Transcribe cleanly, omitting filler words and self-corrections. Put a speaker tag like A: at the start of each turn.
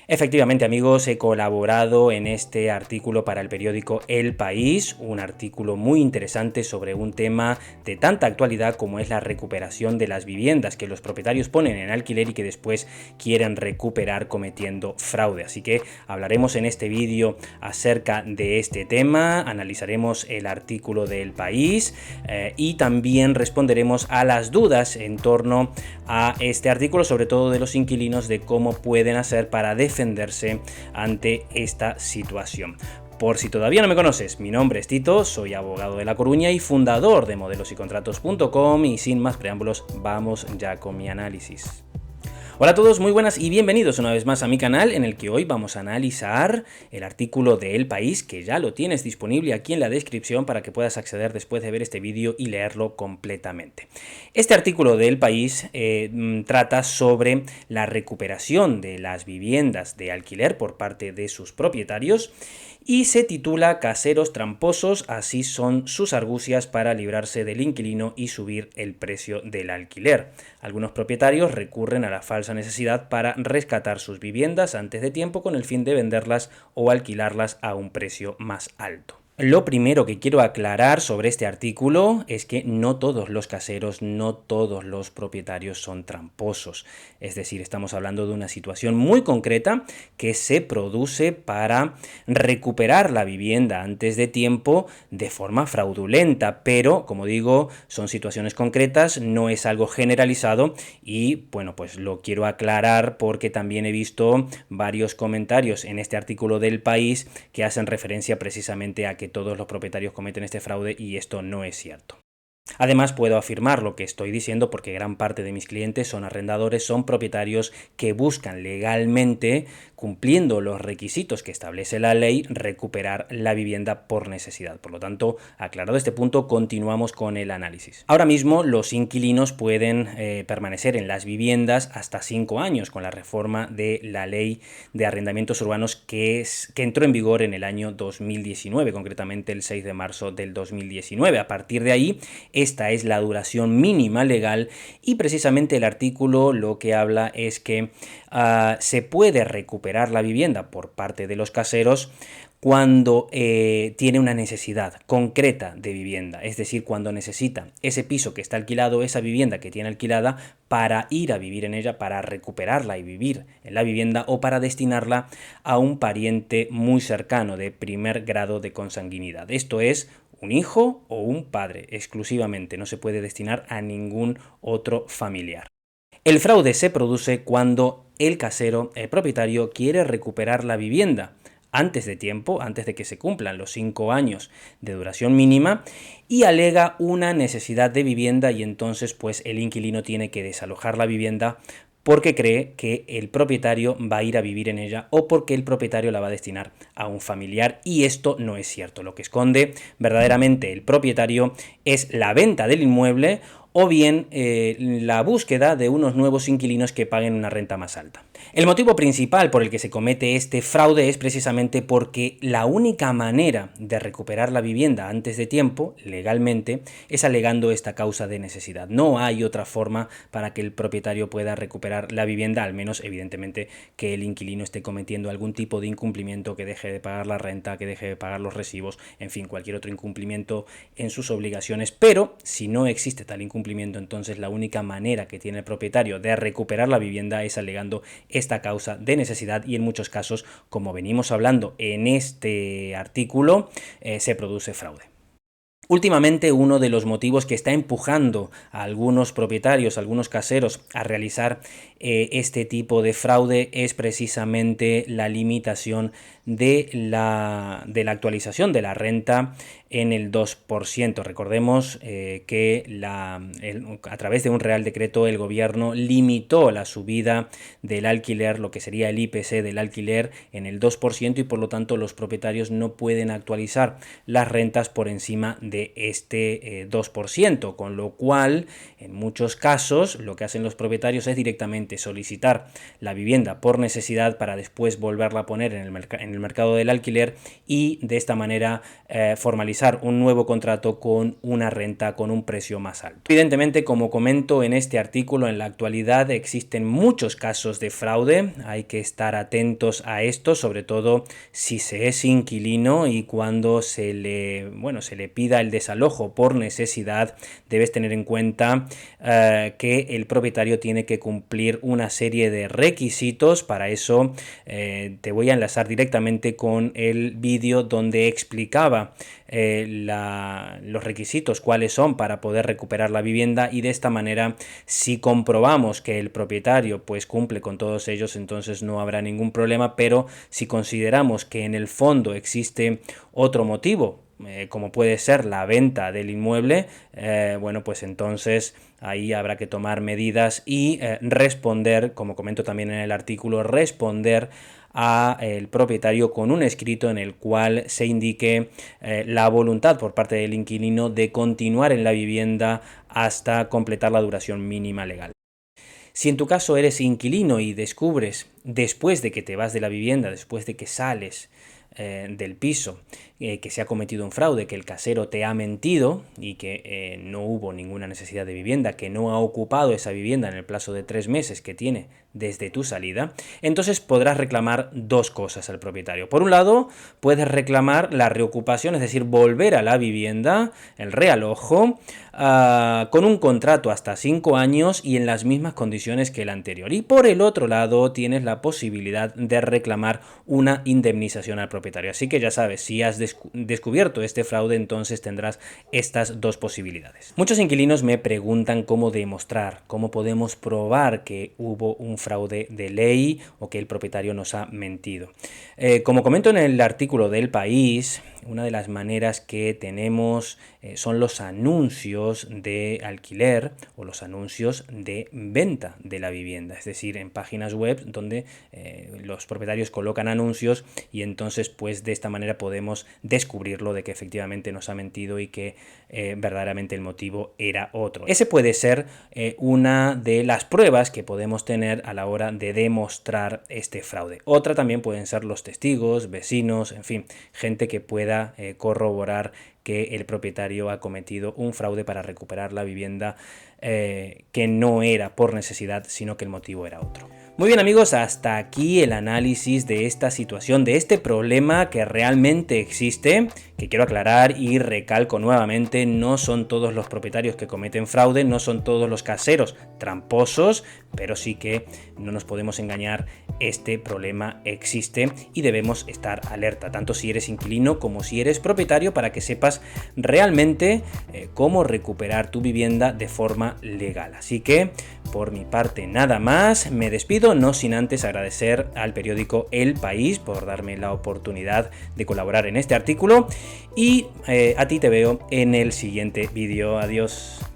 A: Efectivamente, amigos, he colaborado en este artículo para el periódico El País, un artículo muy interesante sobre un tema de tanta actualidad como es la recuperación de las viviendas que los propietarios ponen en alquiler y que después quieren recuperar cometiendo fraude. Así que hablaremos en este vídeo acerca de este tema, analizaremos el artículo de El País y también responderemos a las dudas en torno a este artículo, sobre todo de los inquilinos, de cómo pueden hacer para defenderse ante esta situación. Por si todavía no me conoces, mi nombre es Tito, soy abogado de La Coruña y fundador de modelosycontratos.com, y sin más preámbulos, vamos ya con mi análisis. Hola a todos, muy buenas y bienvenidos una vez más a mi canal, en el que hoy vamos a analizar el artículo de El País, que ya lo tienes disponible aquí en la descripción para que puedas acceder después de ver este vídeo y leerlo completamente. Este artículo de El País trata sobre la recuperación de las viviendas de alquiler por parte de sus propietarios y se titula Caseros tramposos, así son sus argucias para librarse del inquilino y subir el precio del alquiler. Algunos propietarios recurren a la falsa necesidad para rescatar sus viviendas antes de tiempo con el fin de venderlas o alquilarlas a un precio más alto. Lo primero que quiero aclarar sobre este artículo es que no todos los caseros, no todos los propietarios son tramposos. Es decir, estamos hablando de una situación muy concreta que se produce para recuperar la vivienda antes de tiempo de forma fraudulenta, pero como digo, son situaciones concretas, no es algo generalizado y bueno, pues lo quiero aclarar porque también he visto varios comentarios en este artículo del País que hacen referencia precisamente a que todos los propietarios cometen este fraude, y esto no es cierto. Además, puedo afirmar lo que estoy diciendo porque gran parte de mis clientes son arrendadores, son propietarios que buscan legalmente, cumpliendo los requisitos que establece la ley, recuperar la vivienda por necesidad. Por lo tanto, aclarado este punto, continuamos con el análisis. Ahora mismo, los inquilinos pueden permanecer en las viviendas hasta 5 años con la reforma de la ley de arrendamientos urbanos que entró en vigor en el año 2019, concretamente el 6 de marzo del 2019. A partir de ahí, esta es la duración mínima legal y precisamente el artículo lo que habla es que se puede recuperar la vivienda por parte de los caseros cuando tiene una necesidad concreta de vivienda, es decir, cuando necesita ese piso que está alquilado, esa vivienda que tiene alquilada, para ir a vivir en ella, para recuperarla y vivir en la vivienda, o para destinarla a un pariente muy cercano de primer grado de consanguinidad. Esto es un hijo o un padre exclusivamente, no se puede destinar a ningún otro familiar. El fraude se produce cuando el casero, el propietario, quiere recuperar la vivienda antes de tiempo, antes de que se cumplan los 5 años de duración mínima, y alega una necesidad de vivienda, y entonces pues el inquilino tiene que desalojar la vivienda porque cree que el propietario va a ir a vivir en ella o porque el propietario la va a destinar a un familiar, y esto no es cierto. Lo que esconde verdaderamente el propietario es la venta del inmueble o bien la búsqueda de unos nuevos inquilinos que paguen una renta más alta. El motivo principal por el que se comete este fraude es precisamente porque la única manera de recuperar la vivienda antes de tiempo, legalmente, es alegando esta causa de necesidad. No hay otra forma para que el propietario pueda recuperar la vivienda, al menos evidentemente que el inquilino esté cometiendo algún tipo de incumplimiento, que deje de pagar la renta, que deje de pagar los recibos, en fin, cualquier otro incumplimiento en sus obligaciones. Pero si no existe tal incumplimiento, entonces la única manera que tiene el propietario de recuperar la vivienda es alegando esta causa de necesidad, y en muchos casos, como venimos hablando en este artículo, se produce fraude. Últimamente, uno de los motivos que está empujando a algunos propietarios, a algunos caseros, a realizar este tipo de fraude es precisamente la limitación de la actualización de la renta en el 2%. Recordemos que a través de un Real Decreto el gobierno limitó la subida del alquiler, lo que sería el IPC del alquiler, en el 2%, y por lo tanto los propietarios no pueden actualizar las rentas por encima de este 2%, con lo cual en muchos casos lo que hacen los propietarios es directamente de solicitar la vivienda por necesidad para después volverla a poner en el mercado del alquiler y de esta manera formalizar un nuevo contrato con una renta con un precio más alto. Evidentemente, como comento en este artículo, en la actualidad existen muchos casos de fraude, hay que estar atentos a esto, sobre todo si se es inquilino y cuando se le pida el desalojo por necesidad, debes tener en cuenta que el propietario tiene que cumplir una serie de requisitos. Para eso te voy a enlazar directamente con el vídeo donde explicaba los requisitos, cuáles son para poder recuperar la vivienda, y de esta manera, si comprobamos que el propietario pues cumple con todos ellos, entonces no habrá ningún problema. Pero si consideramos que en el fondo existe otro motivo, como puede ser la venta del inmueble, pues entonces ahí habrá que tomar medidas y responder, como comento también en el artículo, responder al propietario con un escrito en el cual se indique la voluntad por parte del inquilino de continuar en la vivienda hasta completar la duración mínima legal. Si en tu caso eres inquilino y descubres, después de que te vas de la vivienda, después de que sales del piso, que se ha cometido un fraude, que el casero te ha mentido y que no hubo ninguna necesidad de vivienda, que no ha ocupado esa vivienda en el plazo de 3 meses que tiene desde tu salida, entonces podrás reclamar dos cosas al propietario. Por un lado, puedes reclamar la reocupación, es decir, volver a la vivienda, el realojo, con un contrato hasta 5 años y en las mismas condiciones que el anterior. Y por el otro lado, tienes la posibilidad de reclamar una indemnización al propietario. Así que ya sabes, si has descubierto este fraude, entonces tendrás estas dos posibilidades. Muchos inquilinos me preguntan cómo demostrar, cómo podemos probar que hubo un fraude de ley o que el propietario nos ha mentido. Como comento en el artículo del País, una de las maneras que tenemos son los anuncios de alquiler o los anuncios de venta de la vivienda, es decir, en páginas web donde los propietarios colocan anuncios, y entonces pues de esta manera podemos descubrirlo de que efectivamente nos ha mentido y que verdaderamente el motivo era otro. Ese puede ser una de las pruebas que podemos tener a la hora de demostrar este fraude. Otra también pueden ser los testigos, vecinos, en fin, gente que pueda corroborar que el propietario ha cometido un fraude para recuperar la vivienda, que no era por necesidad, sino que el motivo era otro. Muy bien amigos, hasta aquí el análisis de esta situación, de este problema que realmente existe, que quiero aclarar y recalco nuevamente: no son todos los propietarios que cometen fraude, no son todos los caseros tramposos, pero sí que no nos podemos engañar, este problema existe y debemos estar alerta, tanto si eres inquilino como si eres propietario, para que sepas realmente cómo recuperar tu vivienda de forma legal. Así que por mi parte nada más, me despido, no sin antes agradecer al periódico El País por darme la oportunidad de colaborar en este artículo, y a ti te veo en el siguiente vídeo. Adiós.